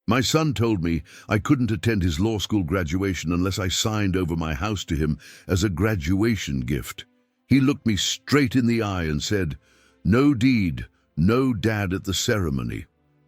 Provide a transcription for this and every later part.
My son told me I couldn't attend his law school graduation unless I signed over my house to him as a graduation gift. He looked me straight in the eye and said, "No deed, no dad at the ceremony."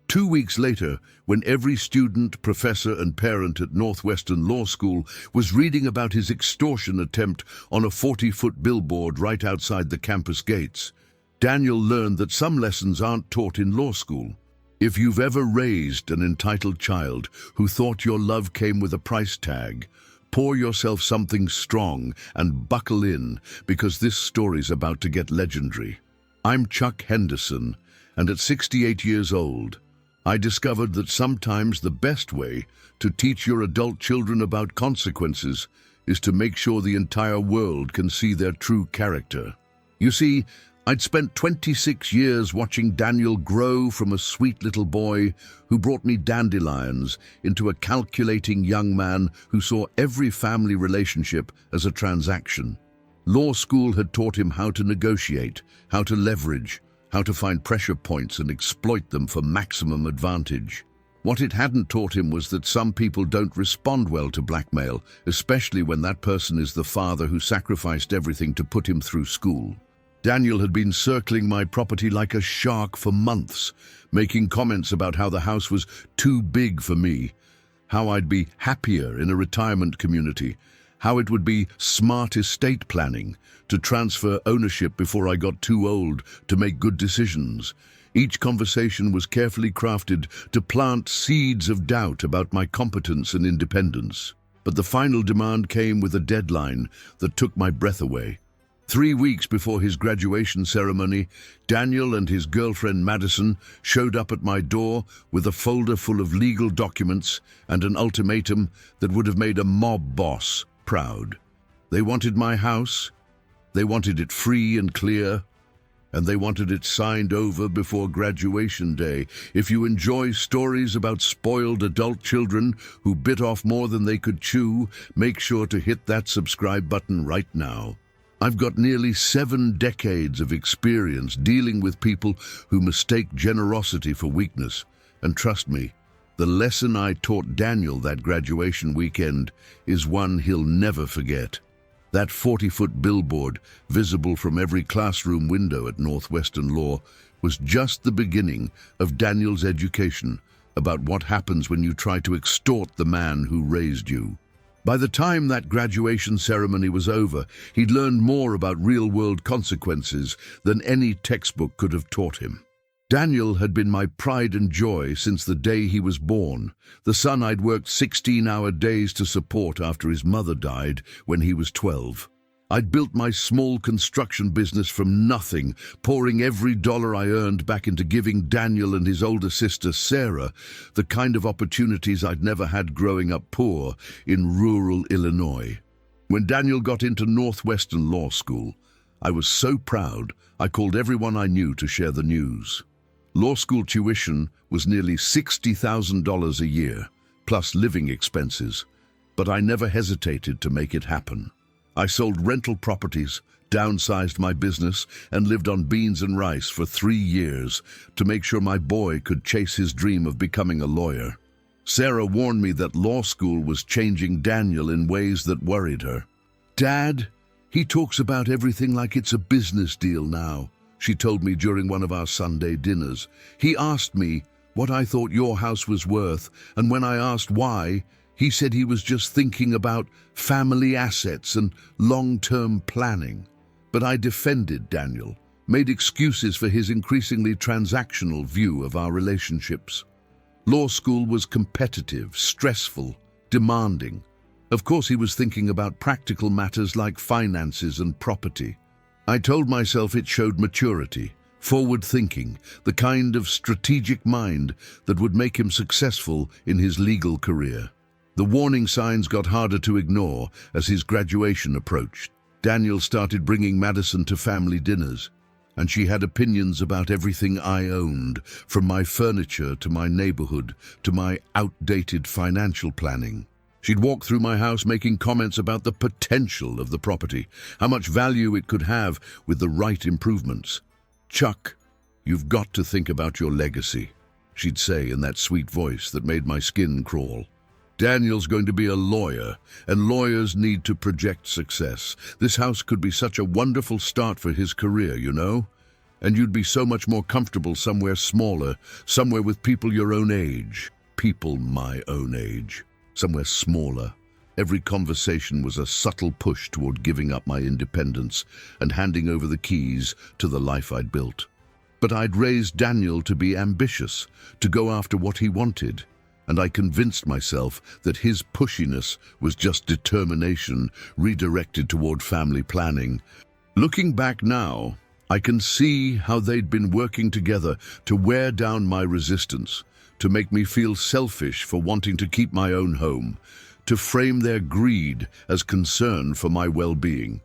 2 weeks later, when every student, professor and parent at Northwestern Law School was reading about his extortion attempt on a 40-foot billboard right outside the campus gates, Daniel learned that some lessons aren't taught in law school. If you've ever raised an entitled child who thought your love came with a price tag, pour yourself something strong and buckle in, because this story's about to get legendary. I'm Chuck Henderson, and at 68 years old, I discovered that sometimes the best way to teach your adult children about consequences is to make sure the entire world can see their true character. You see, I'd spent 26 years watching Daniel grow from a sweet little boy who brought me dandelions into a calculating young man who saw every family relationship as a transaction. Law school had taught him how to negotiate, how to leverage, how to find pressure points and exploit them for maximum advantage. What it hadn't taught him was that some people don't respond well to blackmail, especially when that person is the father who sacrificed everything to put him through school. Daniel had been circling my property like a shark for months, making comments about how the house was too big for me, how I'd be happier in a retirement community, how it would be smart estate planning to transfer ownership before I got too old to make good decisions. Each conversation was carefully crafted to plant seeds of doubt about my competence and independence. But the final demand came with a deadline that took my breath away. 3 weeks before his graduation ceremony, Daniel and his girlfriend Madison showed up at my door with a folder full of legal documents and an ultimatum that would have made a mob boss proud. They wanted my house, they wanted it free and clear, and they wanted it signed over before graduation day. If you enjoy stories about spoiled adult children who bit off more than they could chew, make sure to hit that subscribe button right now. I've got nearly 7 decades of experience dealing with people who mistake generosity for weakness. And trust me, the lesson I taught Daniel that graduation weekend is one he'll never forget. That 40-foot billboard, visible from every classroom window at Northwestern Law, was just the beginning of Daniel's education about what happens when you try to extort the man who raised you. By the time that graduation ceremony was over, he'd learned more about real-world consequences than any textbook could have taught him. Daniel had been my pride and joy since the day he was born, the son I'd worked 16-hour days to support after his mother died when he was 12. I'd built my small construction business from nothing, pouring every dollar I earned back into giving Daniel and his older sister, Sarah, the kind of opportunities I'd never had growing up poor in rural Illinois. When Daniel got into Northwestern Law School, I was so proud I called everyone I knew to share the news. Law school tuition was nearly $60,000 a year, plus living expenses, but I never hesitated to make it happen. I sold rental properties, downsized my business, and lived on beans and rice for 3 years to make sure my boy could chase his dream of becoming a lawyer. Sarah warned me that law school was changing Daniel in ways that worried her. "Dad, he talks about everything like it's a business deal now," she told me during one of our Sunday dinners. "He asked me what I thought your house was worth, and when I asked why, he said he was just thinking about family assets and long-term planning." But I defended Daniel, made excuses for his increasingly transactional view of our relationships. Law school was competitive, stressful, demanding. Of course, he was thinking about practical matters like finances and property. I told myself it showed maturity, forward thinking, the kind of strategic mind that would make him successful in his legal career. The warning signs got harder to ignore as his graduation approached. Daniel started bringing Madison to family dinners, and she had opinions about everything I owned, from my furniture to my neighborhood to my outdated financial planning. She'd walk through my house making comments about the potential of the property, how much value it could have with the right improvements. "Chuck, you've got to think about your legacy," she'd say in that sweet voice that made my skin crawl. Daniel's going to be a lawyer, and lawyers need to project success. This house could be such a wonderful start for his career, you know? And you'd be so much more comfortable somewhere smaller, somewhere with people your own age. People my own age. Somewhere smaller. Every conversation was a subtle push toward giving up my independence and handing over the keys to the life I'd built. But I'd raised Daniel to be ambitious, to go after what he wanted, and I convinced myself that his pushiness was just determination redirected toward family planning. Looking back now, I can see how they'd been working together to wear down my resistance, to make me feel selfish for wanting to keep my own home, to frame their greed as concern for my well-being.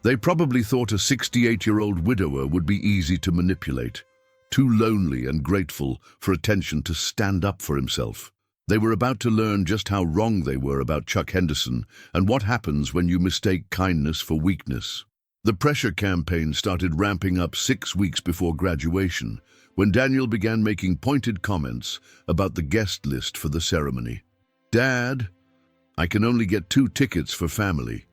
They probably thought a 68-year-old widower would be easy to manipulate, too lonely and grateful for attention to stand up for himself. They were about to learn just how wrong they were about Chuck Henderson and what happens when you mistake kindness for weakness. The pressure campaign started ramping up 6 weeks before graduation, when Daniel began making pointed comments about the guest list for the ceremony. "Dad, I can only get 2 tickets for family,"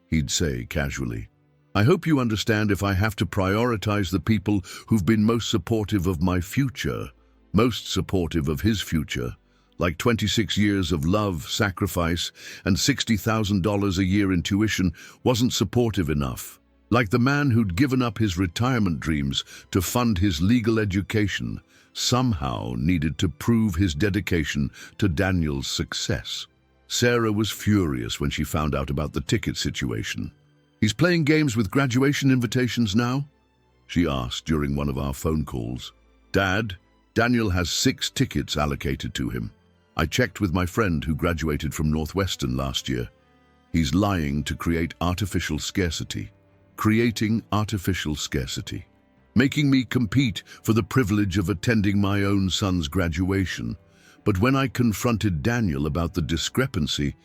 he'd say casually. "I hope you understand if I have to prioritize the people who've been most supportive of my future, most supportive of his future. Like 26 years of love, sacrifice, and $60,000 a year in tuition wasn't supportive enough. Like the man who'd given up his retirement dreams to fund his legal education, somehow needed to prove his dedication to Daniel's success." Sarah was furious when she found out about the ticket situation. "He's playing games with graduation invitations now?" she asked during one of our phone calls. "Dad, Daniel has 6 tickets allocated to him. I checked with my friend who graduated from Northwestern last year. He's lying to create artificial scarcity. Creating artificial scarcity. Making me compete for the privilege of attending my own son's graduation. But when I confronted Daniel about the discrepancy,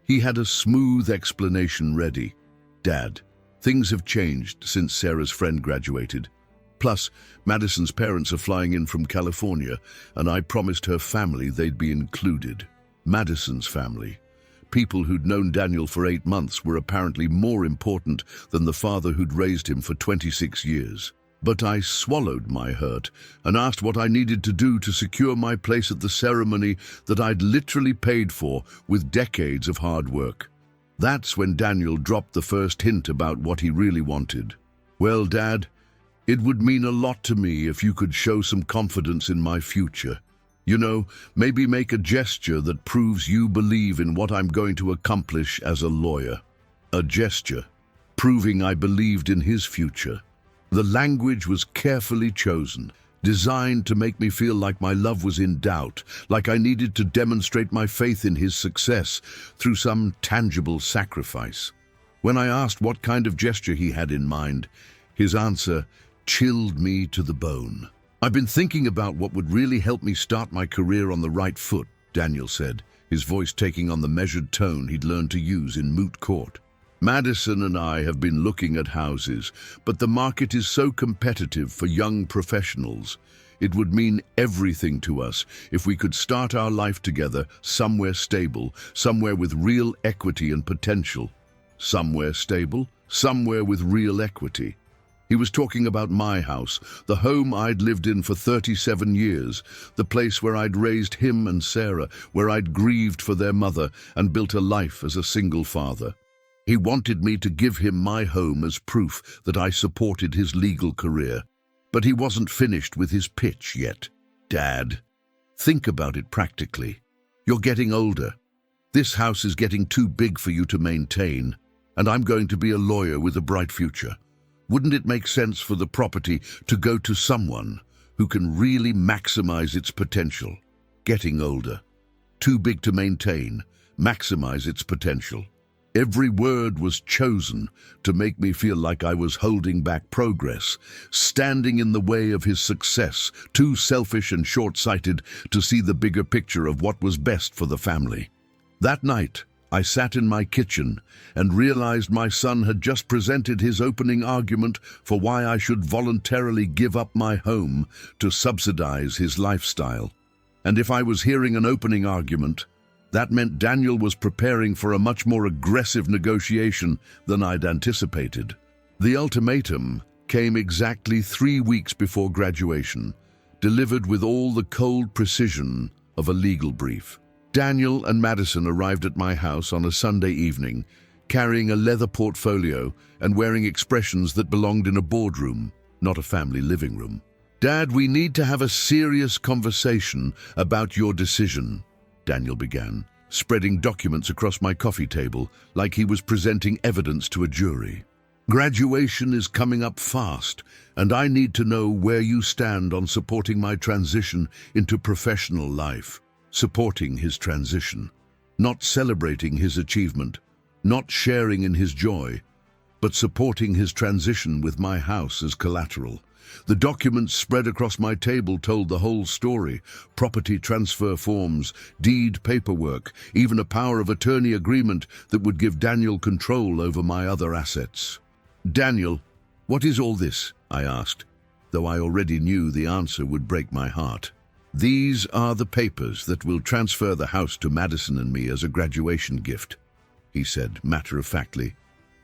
he had a smooth explanation ready. Dad, things have changed since Sarah's friend graduated. Plus, Madison's parents are flying in from California, and I promised her family they'd be included. Madison's family. People who'd known Daniel for 8 months were apparently more important than the father who'd raised him for 26 years. But I swallowed my hurt and asked what I needed to do to secure my place at the ceremony that I'd literally paid for with decades of hard work. That's when Daniel dropped the first hint about what he really wanted. "Well, Dad, it would mean a lot to me if you could show some confidence in my future. You know, maybe make a gesture that proves you believe in what I'm going to accomplish as a lawyer. A gesture, proving I believed in his future." The language was carefully chosen, designed to make me feel like my love was in doubt, like I needed to demonstrate my faith in his success through some tangible sacrifice. When I asked what kind of gesture he had in mind, his answer chilled me to the bone. "I've been thinking about what would really help me start my career on the right foot," Daniel said, his voice taking on the measured tone he'd learned to use in moot court. "Madison and I have been looking at houses, but the market is so competitive for young professionals. It would mean everything to us if we could start our life together somewhere stable, somewhere with real equity and potential." Somewhere stable, somewhere with real equity. He was talking about my house, the home I'd lived in for 37 years, the place where I'd raised him and Sarah, where I'd grieved for their mother and built a life as a single father. He wanted me to give him my home as proof that I supported his legal career. But he wasn't finished with his pitch yet. "Dad, think about it practically. You're getting older. This house is getting too big for you to maintain, and I'm going to be a lawyer with a bright future. Wouldn't it make sense for the property to go to someone who can really maximize its potential? Getting older. Too big to maintain. Maximize its potential." Every word was chosen to make me feel like I was holding back progress, standing in the way of his success, too selfish and short-sighted to see the bigger picture of what was best for the family. That night, I sat in my kitchen and realized my son had just presented his opening argument for why I should voluntarily give up my home to subsidize his lifestyle. And if I was hearing an opening argument, that meant Daniel was preparing for a much more aggressive negotiation than I'd anticipated. The ultimatum came exactly 3 weeks before graduation, delivered with all the cold precision of a legal brief. Daniel and Madison arrived at my house on a Sunday evening, carrying a leather portfolio and wearing expressions that belonged in a boardroom, not a family living room. "Dad, we need to have a serious conversation about your decision," Daniel began, spreading documents across my coffee table like he was presenting evidence to a jury. "Graduation is coming up fast, and I need to know where you stand on supporting my transition into professional life." Supporting his transition, not celebrating his achievement, not sharing in his joy, but supporting his transition with my house as collateral. The documents spread across my table told the whole story: property transfer forms, deed paperwork, even a power of attorney agreement that would give Daniel control over my other assets. "Daniel, what is all this?" I asked, though I already knew the answer would break my heart. "These are the papers that will transfer the house to Madison and me as a graduation gift," he said matter-of-factly.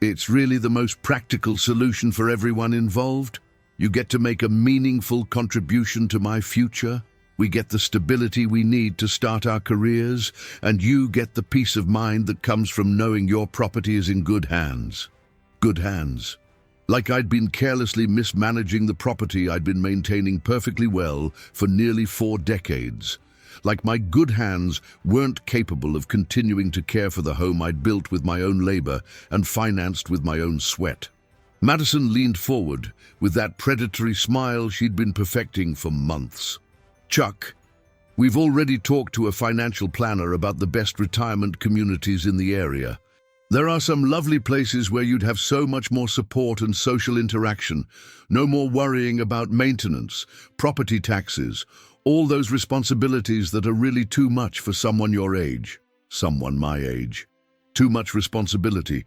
"It's really the most practical solution for everyone involved. You get to make a meaningful contribution to my future. We get the stability we need to start our careers, and you get the peace of mind that comes from knowing your property is in good hands." Good hands. Like I'd been carelessly mismanaging the property I'd been maintaining perfectly well for nearly 4 decades. Like my good hands weren't capable of continuing to care for the home I'd built with my own labor and financed with my own sweat. Madison leaned forward with that predatory smile she'd been perfecting for months. "Chuck, we've already talked to a financial planner about the best retirement communities in the area. There are some lovely places where you'd have so much more support and social interaction, no more worrying about maintenance, property taxes, all those responsibilities that are really too much for someone your age, someone my age. Too much responsibility.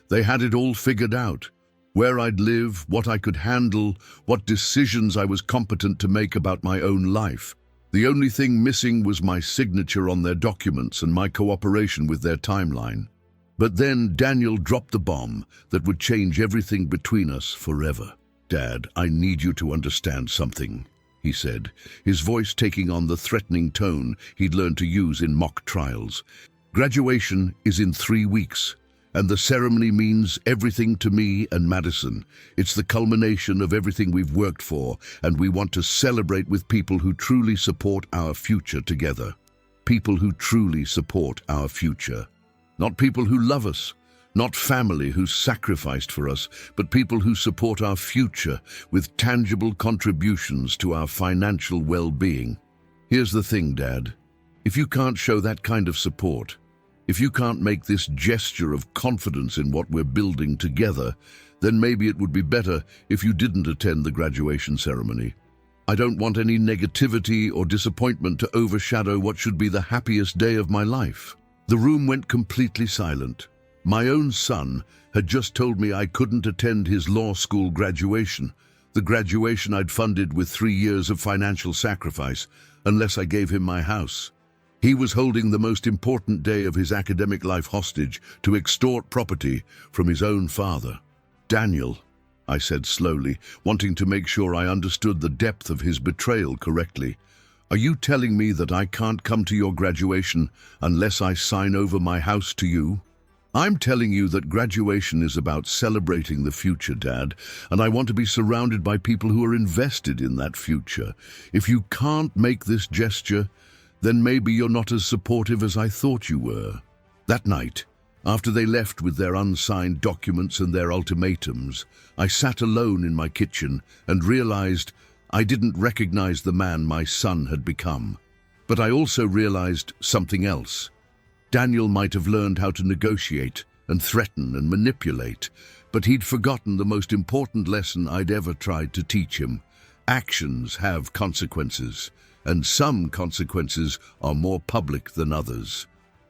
They had it all figured out. Where I'd live, what I could handle, what decisions I was competent to make about my own life. The only thing missing was my signature on their documents and my cooperation with their timeline. But then Daniel dropped the bomb that would change everything between us forever. "Dad, I need you to understand something," he said, his voice taking on the threatening tone he'd learned to use in mock trials. "Graduation is in 3 weeks, and the ceremony means everything to me and Madison. It's the culmination of everything we've worked for, and we want to celebrate with people who truly support our future together. People who truly support our future. Not people who love us, not family who sacrificed for us, but people who support our future with tangible contributions to our financial well-being. Here's the thing, Dad. If you can't show that kind of support, if you can't make this gesture of confidence in what we're building together, then maybe it would be better if you didn't attend the graduation ceremony. I don't want any negativity or disappointment to overshadow what should be the happiest day of my life." The room went completely silent. My own son had just told me I couldn't attend his law school graduation, the graduation I'd funded with 3 years of financial sacrifice, unless I gave him my house. He was holding the most important day of his academic life hostage to extort property from his own father. "Daniel," I said slowly, wanting to make sure I understood the depth of his betrayal correctly, "are you telling me that I can't come to your graduation unless I sign over my house to you?" "I'm telling you that graduation is about celebrating the future, Dad, and I want to be surrounded by people who are invested in that future. If you can't make this gesture, then maybe you're not as supportive as I thought you were." That night, after they left with their unsigned documents and their ultimatums, I sat alone in my kitchen and realized I didn't recognize the man my son had become. But I also realized something else. Daniel might have learned how to negotiate and threaten and manipulate, but he'd forgotten the most important lesson I'd ever tried to teach him. Actions have consequences, and some consequences are more public than others.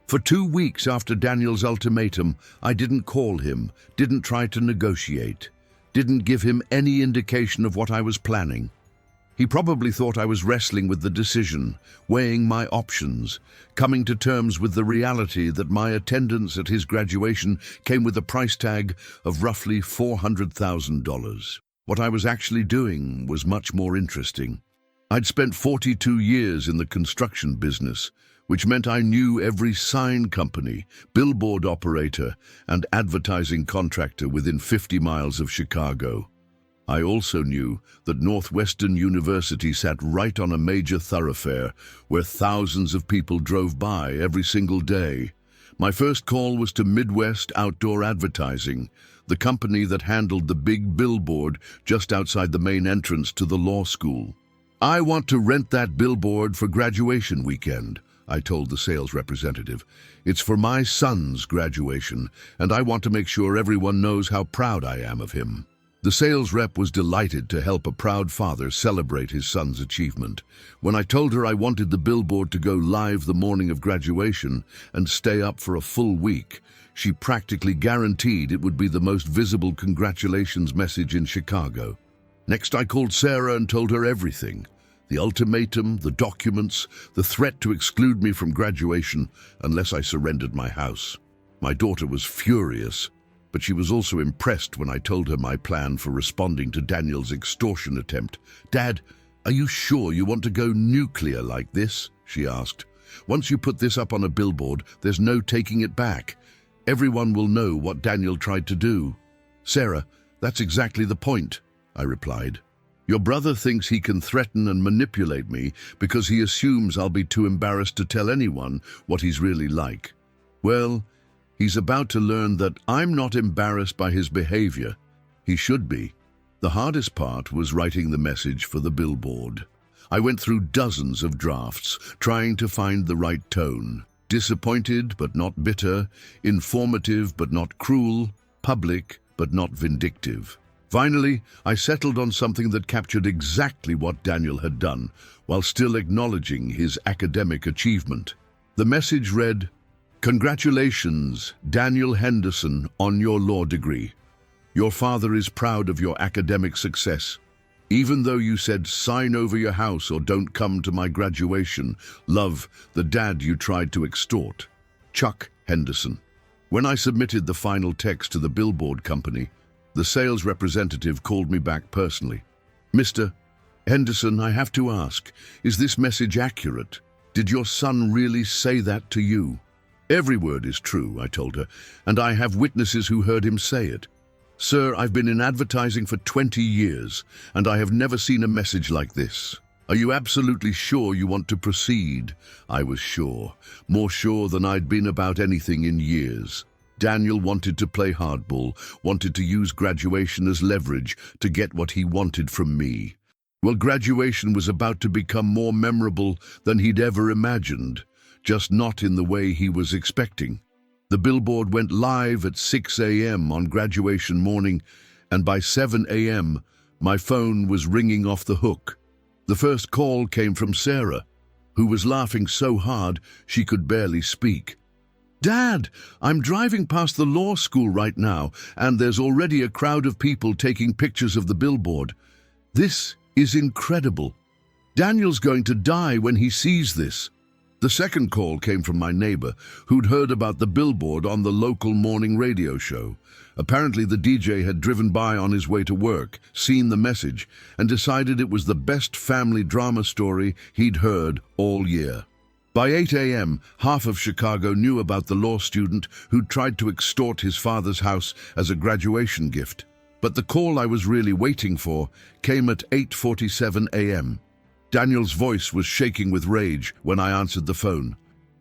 For 2 weeks after Daniel's ultimatum, I didn't call him, didn't try to negotiate, didn't give him any indication of what I was planning. He probably thought I was wrestling with the decision, weighing my options, coming to terms with the reality that my attendance at his graduation came with a price tag of roughly $400,000. What I was actually doing was much more interesting. I'd spent 42 years in the construction business, which meant I knew every sign company, billboard operator, and advertising contractor within 50 miles of Chicago. I also knew that Northwestern University sat right on a major thoroughfare where thousands of people drove by every single day. My first call was to Midwest Outdoor Advertising, the company that handled the big billboard just outside the main entrance to the law school. "I want to rent that billboard for graduation weekend," I told the sales representative. "It's for my son's graduation, and I want to make sure everyone knows how proud I am of him." The sales rep was delighted to help a proud father celebrate his son's achievement. When I told her I wanted the billboard to go live the morning of graduation and stay up for a full week, she practically guaranteed it would be the most visible congratulations message in Chicago. Next, I called Sarah and told her everything. The ultimatum, the documents, the threat to exclude me from graduation unless I surrendered my house. My daughter was furious, but she was also impressed when I told her my plan for responding to Daniel's extortion attempt. "Dad, are you sure you want to go nuclear like this?" she asked. "Once you put this up on a billboard, there's no taking it back. Everyone will know what Daniel tried to do." "Sarah, that's exactly the point," I replied. "Your brother thinks he can threaten and manipulate me because he assumes I'll be too embarrassed to tell anyone what he's really like. Well, he's about to learn that I'm not embarrassed by his behavior. He should be." The hardest part was writing the message for the billboard. I went through dozens of drafts, trying to find the right tone. Disappointed but not bitter, informative but not cruel, public but not vindictive. Finally, I settled on something that captured exactly what Daniel had done, while still acknowledging his academic achievement. The message read, "Congratulations, Daniel Henderson, on your law degree. Your father is proud of your academic success. Even though you said sign over your house or don't come to my graduation, love, the dad you tried to extort. Chuck Henderson." When I submitted the final text to the billboard company, the sales representative called me back personally. "Mr. Henderson, I have to ask, is this message accurate? Did your son really say that to you?" "Every word is true," I told her, "and I have witnesses who heard him say it. Sir, I've been in advertising for 20 years, and I have never seen a message like this. Are you absolutely sure you want to proceed?" I was sure, more sure than I'd been about anything in years. Daniel wanted to play hardball, wanted to use graduation as leverage to get what he wanted from me. Well, graduation was about to become more memorable than he'd ever imagined, just not in the way he was expecting. The billboard went live at 6 a.m. on graduation morning, and by 7 a.m., my phone was ringing off the hook. The first call came from Sarah, who was laughing so hard she could barely speak. "Dad, I'm driving past the law school right now, and there's already a crowd of people taking pictures of the billboard. This is incredible. Daniel's going to die when he sees this." The second call came from my neighbor, who'd heard about the billboard on the local morning radio show. Apparently the DJ had driven by on his way to work, seen the message, and decided it was the best family drama story he'd heard all year. By 8 a.m., half of Chicago knew about the law student who'd tried to extort his father's house as a graduation gift. But the call I was really waiting for came at 8:47 a.m. Daniel's voice was shaking with rage when I answered the phone.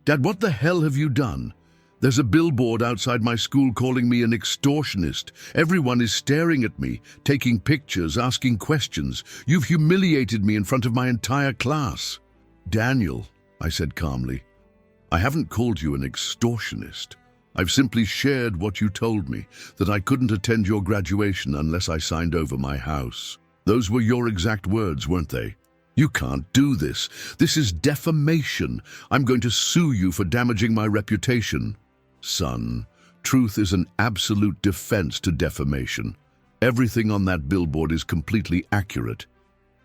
"Dad, what the hell have you done? There's a billboard outside my school calling me an extortionist. Everyone is staring at me, taking pictures, asking questions. You've humiliated me in front of my entire class." "Daniel," I said calmly, "I haven't called you an extortionist. I've simply shared what you told me, that I couldn't attend your graduation unless I signed over my house. Those were your exact words, weren't they? You can't do this. This is defamation. I'm going to sue you for damaging my reputation." "Son, truth is an absolute defense to defamation. Everything on that billboard is completely accurate.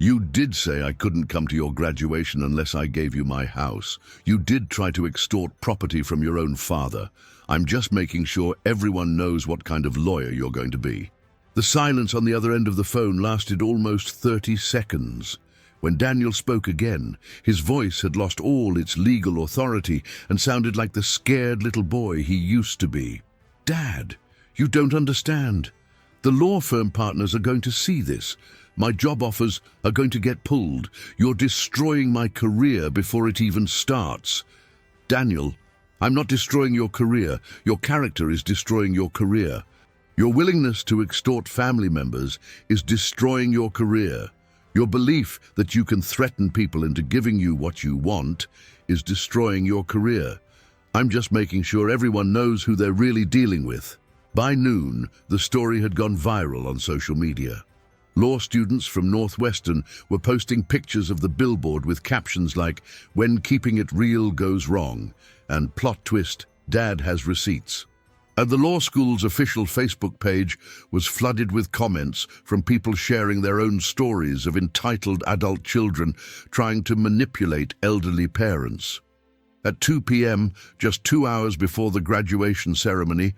You did say I couldn't come to your graduation unless I gave you my house. You did try to extort property from your own father. I'm just making sure everyone knows what kind of lawyer you're going to be." The silence on the other end of the phone lasted almost 30 seconds. When Daniel spoke again, his voice had lost all its legal authority and sounded like the scared little boy he used to be. "Dad, you don't understand. The law firm partners are going to see this. My job offers are going to get pulled. You're destroying my career before it even starts." "Daniel, I'm not destroying your career. Your character is destroying your career. Your willingness to extort family members is destroying your career. Your belief that you can threaten people into giving you what you want is destroying your career. I'm just making sure everyone knows who they're really dealing with." By noon, the story had gone viral on social media. Law students from Northwestern were posting pictures of the billboard with captions like, "When keeping it real goes wrong," and "Plot twist, Dad has receipts." And the law school's official Facebook page was flooded with comments from people sharing their own stories of entitled adult children trying to manipulate elderly parents. At 2 p.m., just 2 hours before the graduation ceremony,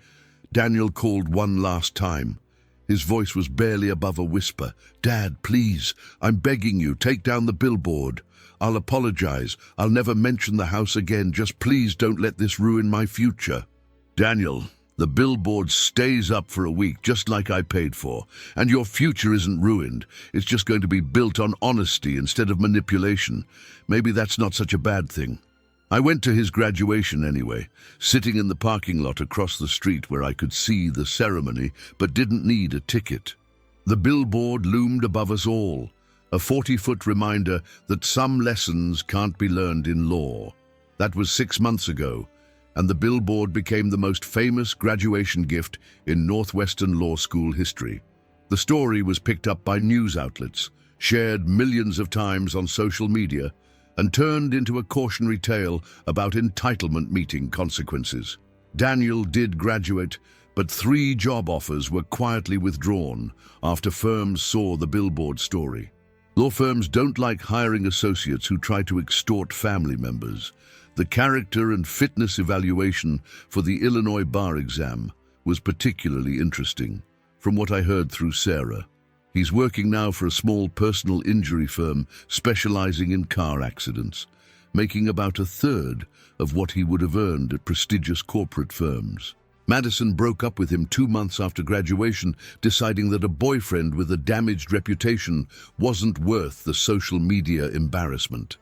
Daniel called one last time. His voice was barely above a whisper. "Dad, please, I'm begging you, take down the billboard. I'll apologize. I'll never mention the house again. Just please don't let this ruin my future." "Daniel, the billboard stays up for a week, just like I paid for, and your future isn't ruined. It's just going to be built on honesty instead of manipulation. Maybe that's not such a bad thing." I went to his graduation anyway, sitting in the parking lot across the street where I could see the ceremony but didn't need a ticket. The billboard loomed above us all, a 40-foot reminder that some lessons can't be learned in law. That was 6 months ago, and the billboard became the most famous graduation gift in Northwestern Law School history. The story was picked up by news outlets, shared millions of times on social media, and turned into a cautionary tale about entitlement meeting consequences. Daniel did graduate, but 3 job offers were quietly withdrawn after firms saw the billboard story. Law firms don't like hiring associates who try to extort family members. The character and fitness evaluation for the Illinois bar exam was particularly interesting, from what I heard through Sarah. He's working now for a small personal injury firm specializing in car accidents, making about 1/3 of what he would have earned at prestigious corporate firms. Madison broke up with him 2 months after graduation, deciding that a boyfriend with a damaged reputation wasn't worth the social media embarrassment.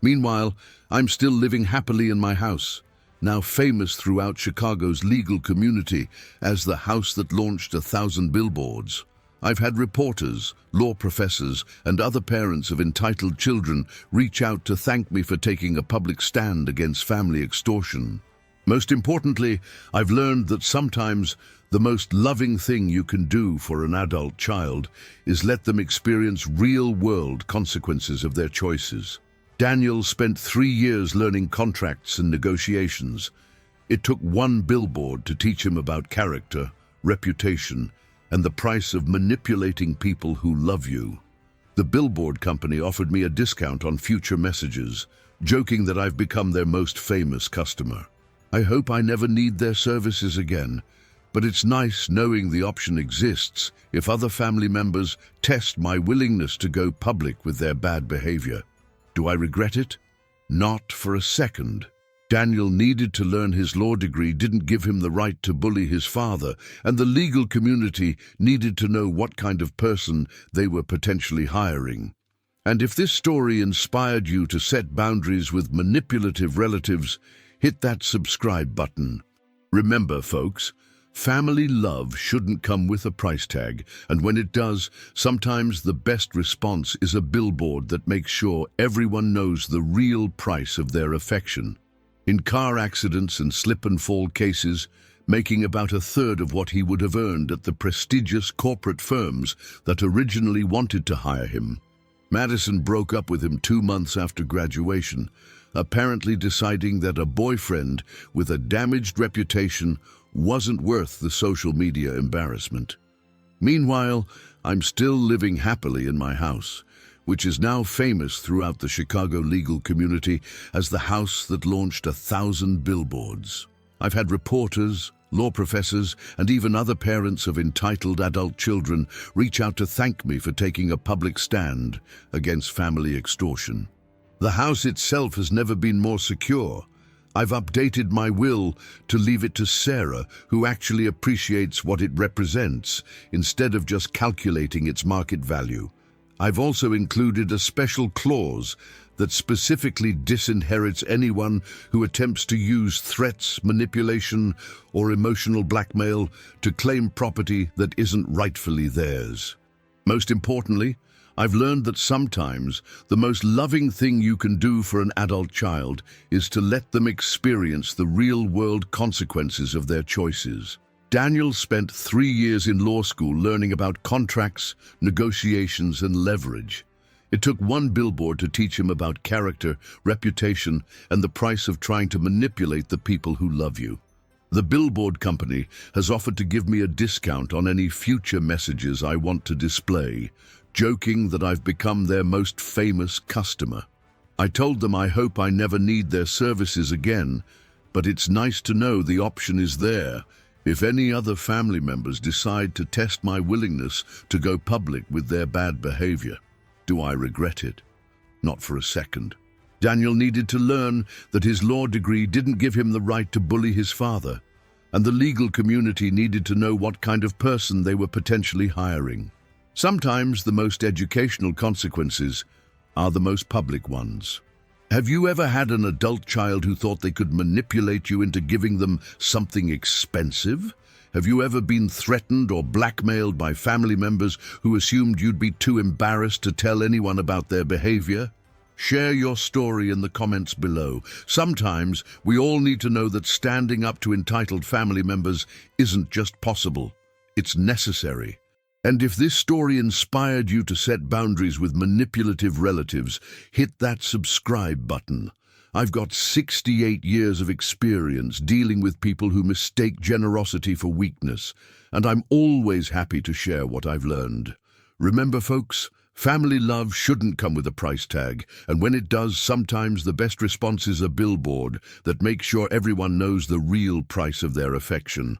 Meanwhile, I'm still living happily in my house, now famous throughout Chicago's legal community as the house that launched 1,000 billboards. I've had reporters, law professors, and other parents of entitled children reach out to thank me for taking a public stand against family extortion. Most importantly, I've learned that sometimes the most loving thing you can do for an adult child is let them experience real-world consequences of their choices. Daniel spent 3 years learning contracts and negotiations. It took one billboard to teach him about character, reputation, and the price of manipulating people who love you. The billboard company offered me a discount on future messages, joking that I've become their most famous customer. I hope I never need their services again, but it's nice knowing the option exists if other family members test my willingness to go public with their bad behavior. Do I regret it? Not for a second. Daniel needed to learn his law degree didn't give him the right to bully his father, and the legal community needed to know what kind of person they were potentially hiring. And if this story inspired you to set boundaries with manipulative relatives, hit that subscribe button. Remember, folks, family love shouldn't come with a price tag, and when it does, sometimes the best response is a billboard that makes sure everyone knows the real price of their affection. In car accidents and slip-and-fall cases, making about 1/3 of what he would have earned at the prestigious corporate firms that originally wanted to hire him. Madison broke up with him 2 months after graduation, apparently deciding that a boyfriend with a damaged reputation wasn't worth the social media embarrassment. Meanwhile, I'm still living happily in my house, which is now famous throughout the Chicago legal community as the house that launched 1,000 billboards. I've had reporters, law professors, and even other parents of entitled adult children reach out to thank me for taking a public stand against family extortion. The house itself has never been more secure. I've updated my will to leave it to Sarah, who actually appreciates what it represents, instead of just calculating its market value. I've also included a special clause that specifically disinherits anyone who attempts to use threats, manipulation, or emotional blackmail to claim property that isn't rightfully theirs. Most importantly, I've learned that sometimes the most loving thing you can do for an adult child is to let them experience the real-world consequences of their choices. Daniel spent 3 years in law school learning about contracts, negotiations, and leverage. It took one billboard to teach him about character, reputation, and the price of trying to manipulate the people who love you. The billboard company has offered to give me a discount on any future messages I want to display, joking that I've become their most famous customer. I told them I hope I never need their services again, but it's nice to know the option is there if any other family members decide to test my willingness to go public with their bad behavior. Do I regret it? Not for a second. Daniel needed to learn that his law degree didn't give him the right to bully his father, and the legal community needed to know what kind of person they were potentially hiring. Sometimes the most educational consequences are the most public ones. Have you ever had an adult child who thought they could manipulate you into giving them something expensive? Have you ever been threatened or blackmailed by family members who assumed you'd be too embarrassed to tell anyone about their behavior? Share your story in the comments below. Sometimes we all need to know that standing up to entitled family members isn't just possible, it's necessary. And if this story inspired you to set boundaries with manipulative relatives, hit that subscribe button. I've got 68 years of experience dealing with people who mistake generosity for weakness, and I'm always happy to share what I've learned. Remember, folks, family love shouldn't come with a price tag, and when it does, sometimes the best response is a billboard that makes sure everyone knows the real price of their affection.